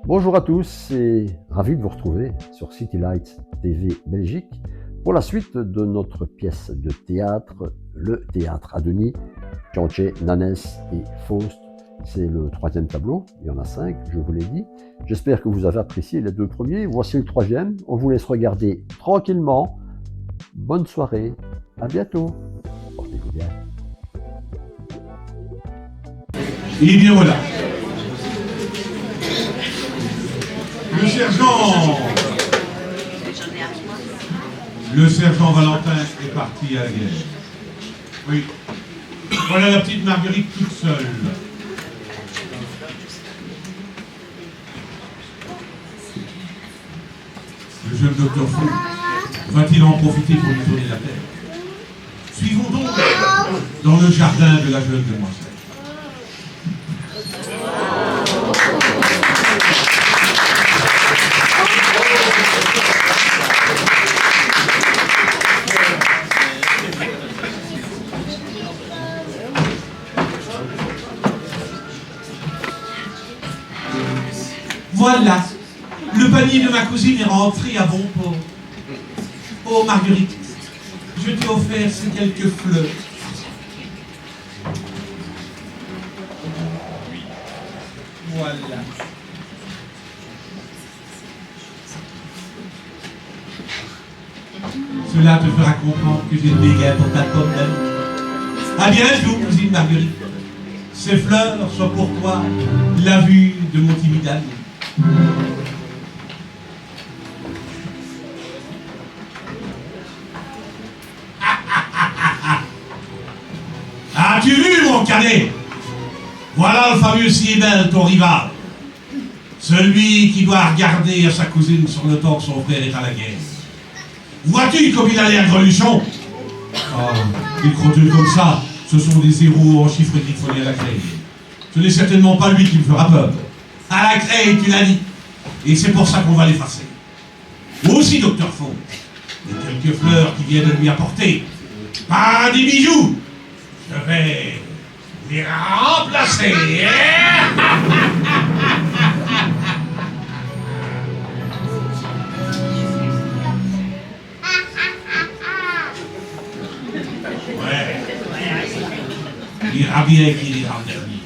Bonjour à tous et ravi de vous retrouver sur City Lights TV Belgique pour la suite de notre pièce de théâtre, le théâtre à Denis, Tchanché, Nanès et Faust. C'est le troisième tableau, il y en a 5, je vous l'ai dit. J'espère que vous avez apprécié les 2 premiers, voici le troisième. On vous laisse regarder tranquillement. Bonne soirée, à bientôt. Portez-vous bien. Et bien voilà. Le sergent Valentin est parti à la guerre. Oui. Voilà la petite Marguerite toute seule. Le jeune docteur Fou va-t-il en profiter pour lui tourner la tête? Suivons donc dans le jardin de la jeune demoiselle. Voilà, le panier de ma cousine est rentré à bon port. Oh Marguerite, je t'ai offert ces quelques fleurs. Voilà. Cela te fera comprendre que j'ai le béguin pour ta pomme d'amour. À bientôt, cousine Marguerite. Ces fleurs sont pour toi la vue de mon timide amour. As-tu vu mon cadet? Voilà le fameux Siebel, ton rival. Celui qui doit regarder à sa cousine sur le temps que son frère est à la guerre. Vois-tu comme il a l'air greluchon? Ah, des crotteux comme ça, ce sont des héros en chiffres griffonnés à la craie. Ce n'est certainement pas lui qui me fera peur. À la craie, tu l'as dit. Et c'est pour ça qu'on va l'effacer. Aussi, docteur Faux, les quelques fleurs qu'il vient de lui apporter, pas des bijoux, je vais les remplacer. Ouais. Il ira bien qu'il ira en dernier.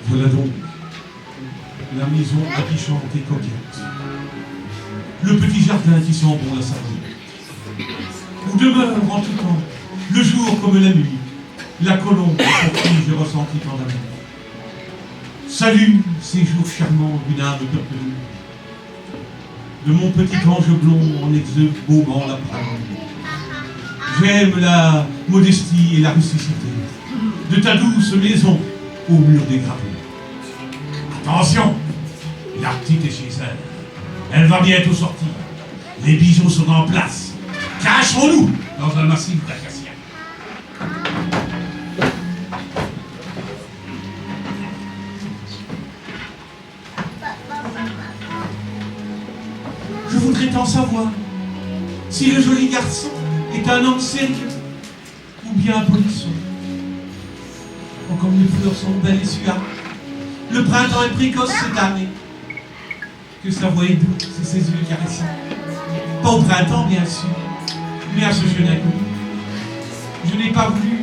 Voilà donc la maison affichante et coquette. Le petit jardin qui sent bon la saveur. Où demeure en tout temps, le jour comme la nuit, la colombe pour qui j'ai ressenti tant d'amour. Salut ces jours charmants d'une âme peuplée, de mon petit ange blond en exbaumant la prairie. J'aime la modestie et la rusticité de ta douce maison aux murs dégradés. Attention, la petite est chez elle. Elle va bientôt sortir. Les bijoux sont en place. Cachons-nous dans un massif d'acacias. Je voudrais t'en savoir si le joli garçon est un homme sérieux ou bien un polisson. Oh, comme les fleurs sont belles et suaves. Le printemps est précoce cette année. Que sa voix est douce et ses yeux caressants. Pas au printemps, bien sûr, mais à ce jeune inconnu. Je n'ai pas voulu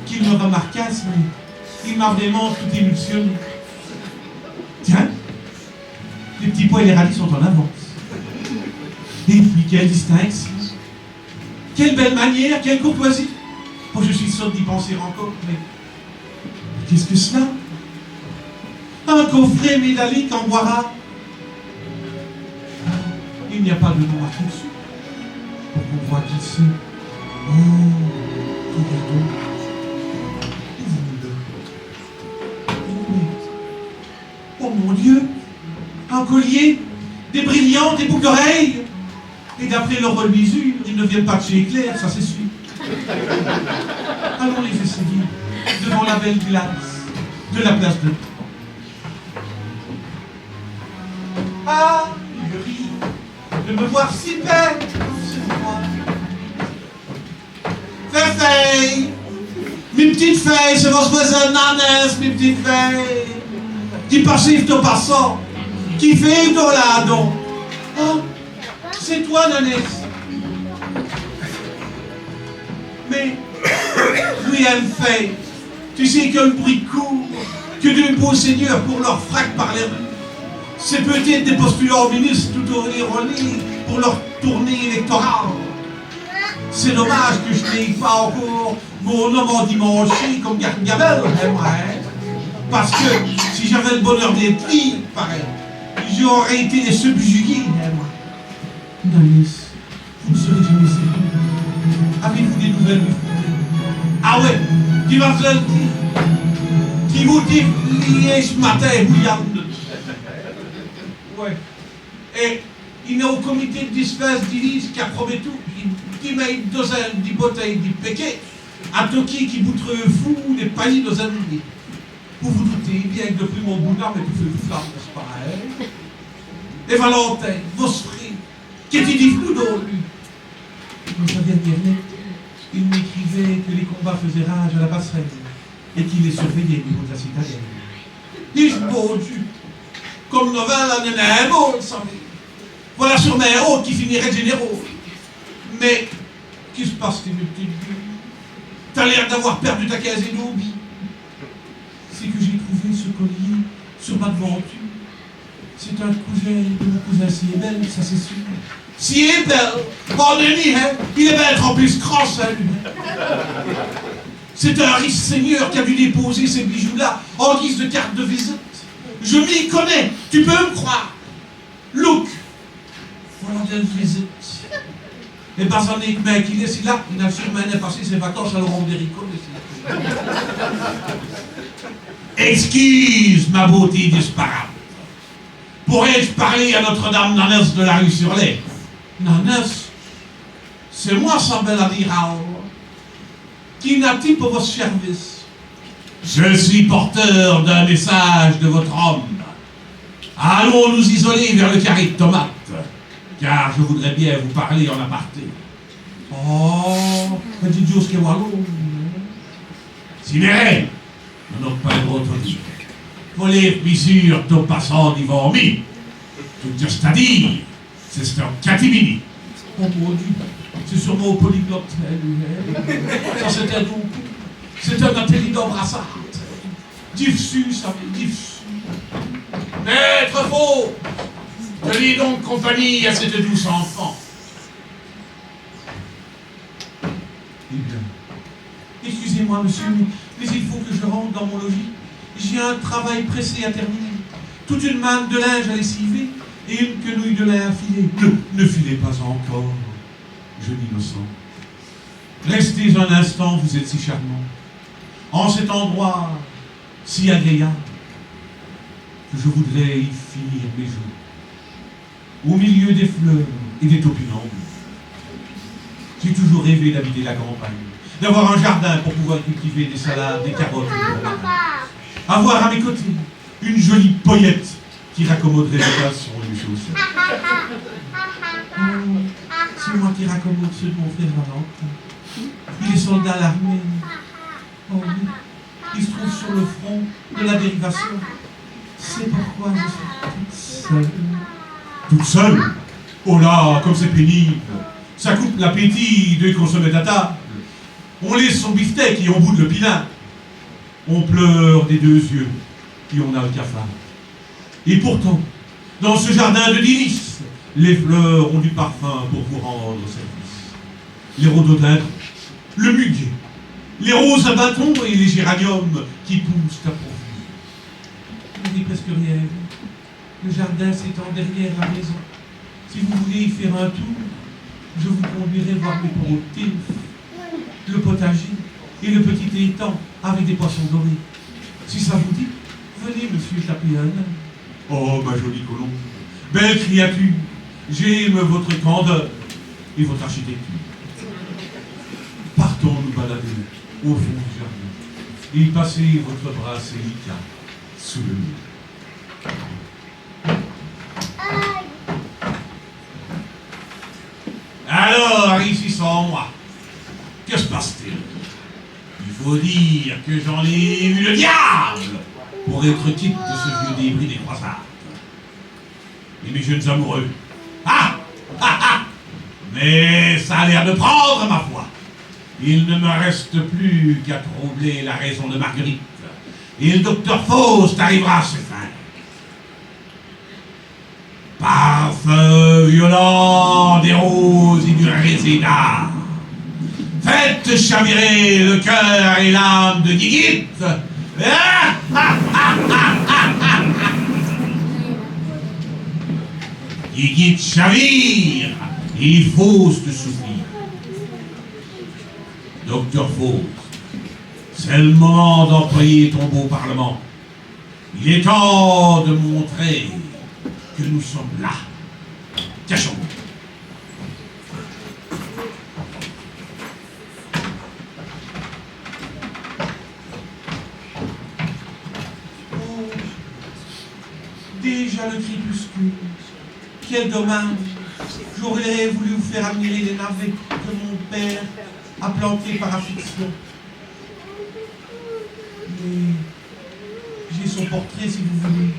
qu'il me remarquasse, mais il m'a vraiment tout émulsionné. Tiens, les petits pois et les radis sont en avance. Et puis, quelle distinction! Quelle belle manière, quelle courtoisie! Oh, je suis sotte d'y penser encore, mais qu'est-ce que cela? Un coffret métallique en bois rare. Il n'y a pas de nom marqué dessus pour qu'on voit qui c'est. Oh, regarde. Oh mon Dieu, un collier, des brillants, des boucles d'oreilles. Et d'après leur reluisure, ils ne viennent pas de chez Éclair, ça c'est sûr. Allons les essayer devant la belle glace de la place de... Ah, il rit de me voir si belle comme ce soir. Fais, Mes petites filles, c'est votre voisin Nanès, mes petites filles. Qui passent au passant. Qui fait dans la don. Oh, c'est toi, Nanès. Mais, oui, elle me fait. Tu sais que le bruit court, que de beaux seigneurs pour leur frac par les rues. C'est peut-être des postulants ministres tout au ironie pour leur tournée électorale. C'est dommage que je n'ai pas encore mon homme endimanché comme Gargamel, parce que si j'avais le bonheur d'être libre, pareil, j'aurais été les subjugués, moi. Nanès, vous ne serez jamais sérieux. Avez-vous des nouvelles du frère? Ah ouais, qui va se le dire? Qui vous dit lié ce matin, William? Ouais. Et il est au comité de dispense d'Élise qui a promis tout. Il m'a une douzaine d'hypothèses d'hypéquets, à Toki qui boutre fou des pays dans un millier. Vous vous doutez bien que depuis mon boudin, mais tout fait le flamme, c'est pareil. Et Valentin, Vosfré, qui était dit flou dans lui. Dans sa dernière lettre, il m'écrivait que les combats faisaient rage à la passerelle et qu'il les surveillait du haut de la citadelle. Dis bon Dieu, comme nouvelle en un mot, le savez. Voilà sur mes héros qui finirait généraux. Mais, qu'est-ce qui se passe, tes petites gueules? T'as l'air d'avoir perdu ta case et d'oubli. C'est que j'ai trouvé ce collier sur ma devanture. C'est un cousin de mon cousin Siebel, ça c'est sûr. Siebel, oh Denis, hein, il est bien en plus crasse à lui. C'est un riche seigneur qui a dû déposer ces bijoux-là en guise de carte de visite. Je m'y connais, tu peux me croire. Look, voilà de visite. Et Basané, mec, il est si là, il a sûrement passé ses vacances à Laurent Dérico. Excuse ma beauté disparate. Pourrais-je parler à Notre-Dame Nanès de la rue sur l'Aie? Nanès, c'est moi, sa belle amiral. Qui n'a-t-il pour votre service? Je suis porteur d'un message de votre homme. Allons nous isoler vers le carré de tomates, car je voudrais bien vous parler en aparté. Oh, petit Dieu, ce qui est wallon. Si mes non pas un gros truc. Voler misure ton passant d'Yvan mis. Tout juste à dire, c'est un catimini. Oh mon Dieu, c'est sûrement au polyglotte. Ça c'est un doux coup. C'est un intelligent brassard. Diffus, ça fait diffus. Maître faux, tenez donc compagnie à cette douce enfant. Eh bien, excusez-moi, monsieur, mais il faut que je rentre dans mon logis. J'ai un travail pressé à terminer. Toute une manne de linge à lessiver et une quenouille de lin à filer. Ne filez pas encore, jeune innocent. Restez un instant, vous êtes si charmant. En cet endroit si agréable, que je voudrais y finir mes jours. Au milieu des fleurs et des topinambules. J'ai toujours rêvé d'habiter la campagne, d'avoir un jardin pour pouvoir cultiver des salades, des carottes, des bananes. Avoir à mes côtés une jolie poillette qui raccommoderait les poissons et les chaussettes. Oh, c'est moi qui raccommode ceux de mon frère Valentin. Il est soldat à l'armée. Oh oui, il se trouve sur le front de la dérivation. C'est pourquoi je suis toute seule. Toute seule? Oh là, comme c'est pénible. Ça coupe l'appétit de consommer à table. On laisse son beefsteak et on boude le pinard. On pleure des deux yeux et on a le cafard. Et pourtant, dans ce jardin de délices, les fleurs ont du parfum pour vous rendre service. Les rhododendrons, le muguet, les roses à bâtons et les géraniums qui poussent à profit. Je ne dis presque rien. Le jardin s'étend derrière la maison. Si vous voulez y faire un tour, je vous conduirai voir mes porotines, le potager et le petit étang avec des poissons dorés. Si ça vous dit, venez, monsieur, taper un œil. Oh, ma jolie colombe, belle créature, j'aime votre candeur et votre architecture. Partons nous balader au fond du jardin et passez votre bras délicat sous le mur. Alors, ici sans moi, que se passe-t-il? Il faut dire que j'en ai eu le diable pour être quitte de ce vieux débris des croisades. Et mes jeunes amoureux. Ah, ah, ah. Mais ça a l'air de prendre, ma foi. Il ne me reste plus qu'à troubler la raison de Marguerite. Et le docteur Faust arrivera à ses fins. Parfum violent des roses et du résinat. Faites chavirer le cœur et l'âme de Guiguite. Ah, ah, ah, ah, ah, ah. Guiguite chavire et Faust soupire. Docteur Faust, c'est le moment d'employer ton beau parlement. Il est temps de montrer que nous sommes là. Cachons-nous. Oh, déjà le crépuscule. Quel dommage. J'aurais voulu vous faire admirer les navets que mon père a plantés par affection. Mais j'ai son portrait, si vous voulez,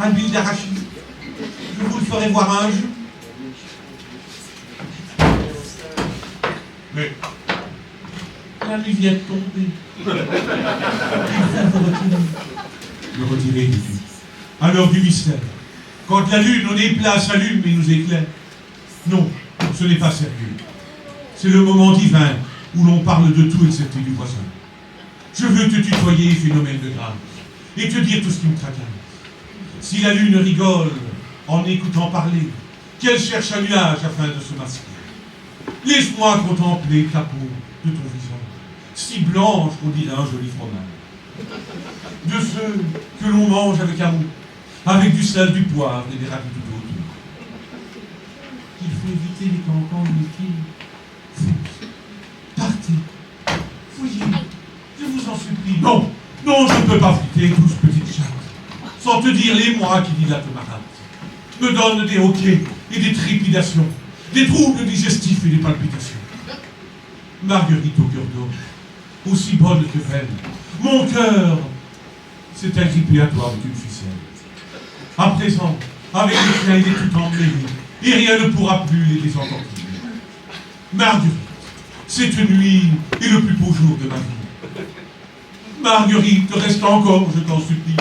à l'huile d'arachide. Je vous le ferai voir un jour. Mais la nuit vient de tomber. Il faut vous retirer. Me retirer, dis-tu, à l'heure du mystère, quand la lune au éplat s'allume et nous éclaire. Non, ce n'est pas sérieux. C'est le moment divin où l'on parle de tout excepté du voisin. Je veux te tutoyer, phénomène de grâce, et te dire tout ce qui me tracasse. Si la lune rigole en écoutant parler, qu'elle cherche un nuage afin de se masquer, laisse-moi contempler ta peau de ton visage, si blanche qu'on dirait un joli fromage. De ceux que l'on mange avec amour, avec du sel, du poivre et des ravis tout autour. Il faut éviter les cancans inutiles. Partez, fouillez, je vous en supplie. Non, non, je ne peux pas flitter, douce petite chatte, sans te dire les mois qui dilatent ma rate, me donnent des hoquets et des trépidations, des troubles digestifs et des palpitations. Marguerite au cœur d'or, aussi bonne que belle, mon cœur s'est agrippé à toi avec une ficelle. À présent, avec les tiens, il est tout emmêlé, et rien ne pourra plus les désentortiller. Marguerite, cette nuit est le plus beau jour de ma vie. Marguerite, reste encore, je t'en supplie.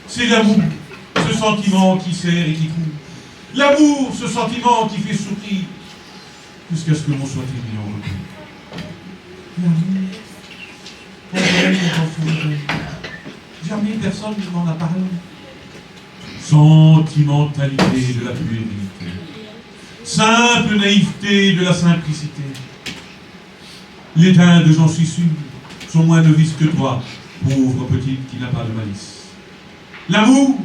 C'est l'amour, ce sentiment qui serre et qui coule. L'amour, ce sentiment qui fait sourire, jusqu'à ce que l'on soit aimé en retour. L'amour, jamais personne ne m'en a parlé. Sentimentalité de la puérilité, simple naïveté de la simplicité. Les dindes, j'en suis sûr, sont moins novices que toi, pauvre petite qui n'a pas de malice. L'amour,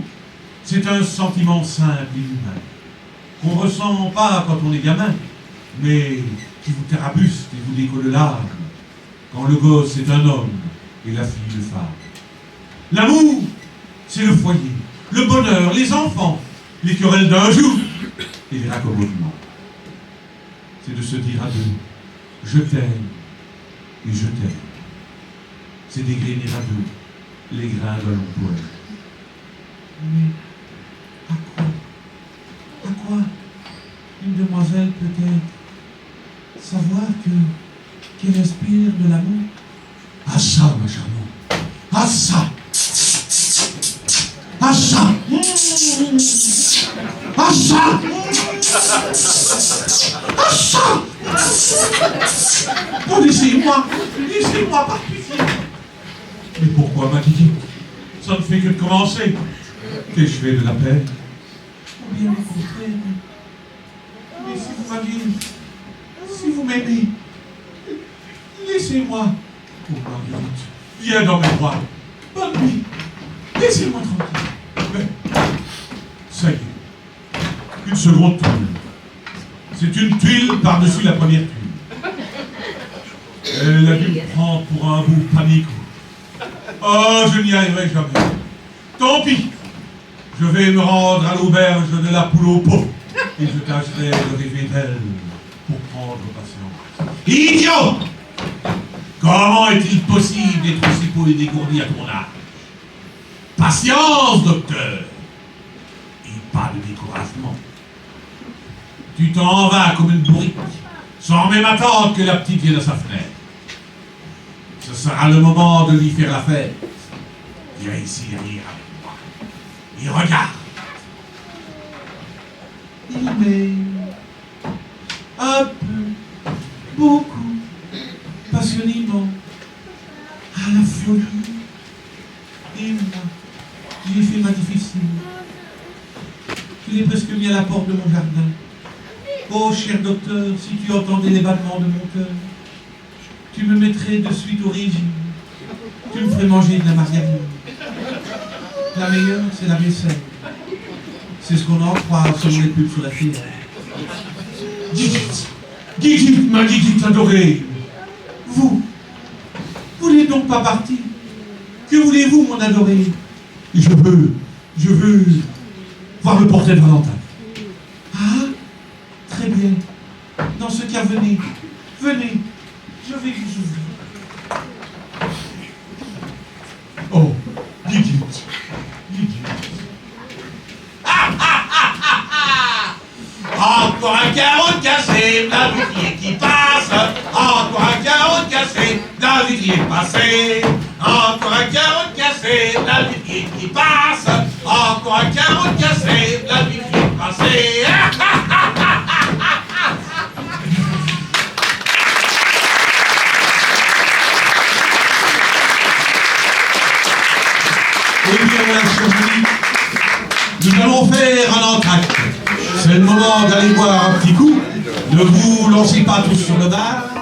c'est un sentiment simple et humain, qu'on ne ressent pas quand on est gamin, mais qui vous tarabuste et vous décolle l'âme, quand le gosse est un homme et la fille le phare. L'amour, c'est le foyer, le bonheur, les enfants, les querelles d'un jour et les raccommodements. C'est de se dire à deux, je t'aime et je t'aime. C'est dégrainer à deux les grains d'un long poème. Mais à quoi? À quoi une demoiselle peut-être savoir qu'elle inspire de l'amour? À ça, ma charmante, à ça! À ça! À ça! À ça! Oh, laissez-moi par pitié! Mais pourquoi m'inquiéter? Ça ne fait que de commencer. Qu'ai-je fait de la peine? Oh bien, au contraire. Mais si vous m'aviez, si vous m'aimez, laissez-moi. Oh Marguerite, viens dans mes bras. Bonne nuit. Laissez-moi tranquille. Mais, ça y est. Une seconde tuile. C'est une tuile par-dessus la première tuile. Elle a dû me prendre pour un bout panique. Oh, je n'y arriverai jamais. Tant pis. Je vais me rendre à l'auberge de la poule au pot et je tâcherai de rêver d'elle pour prendre patience. Idiot! Comment est-il possible d'être aussi beau et dégourdi à ton âge? Patience, docteur, et pas de découragement. Tu t'en vas comme une bourrique, sans même attendre que la petite vienne à sa fenêtre. Ce sera le moment de lui faire la fête. Viens ici rire avec moi. Et regarde. Il m'aime. Un peu. Beaucoup. Passionnément. À la folie. Et moi, j'ai fait ma difficile. Je l'ai presque mis à la porte de mon jardin. Oh, cher docteur, si tu entendais les battements de mon cœur, tu me mettrais de suite au régime. Tu me ferais manger de la margarine. La meilleure, c'est la vaisselle. C'est ce qu'on en croit selon les pubs sur la télé. Gigit, ma Gigit adorée. Vous n'êtes donc pas parti. Que voulez-vous, mon adoré? Je veux voir le portrait de Valentin. Ah, très bien. Dans ce cas, venez. Je vais vous ouvrir. Oh, Gigit. Encore un carreau cassé, la vitrier qui passe. Encore un carreau cassé, la vitrier passé. Encore un carreau cassé, la vitrier qui passe. Encore un carreau cassé, la vitrier passé. Eh bien, voilà, chers amis, nous allons faire un entracte. C'est le moment d'aller boire un petit coup. Ne vous lancez pas tous sur le bar.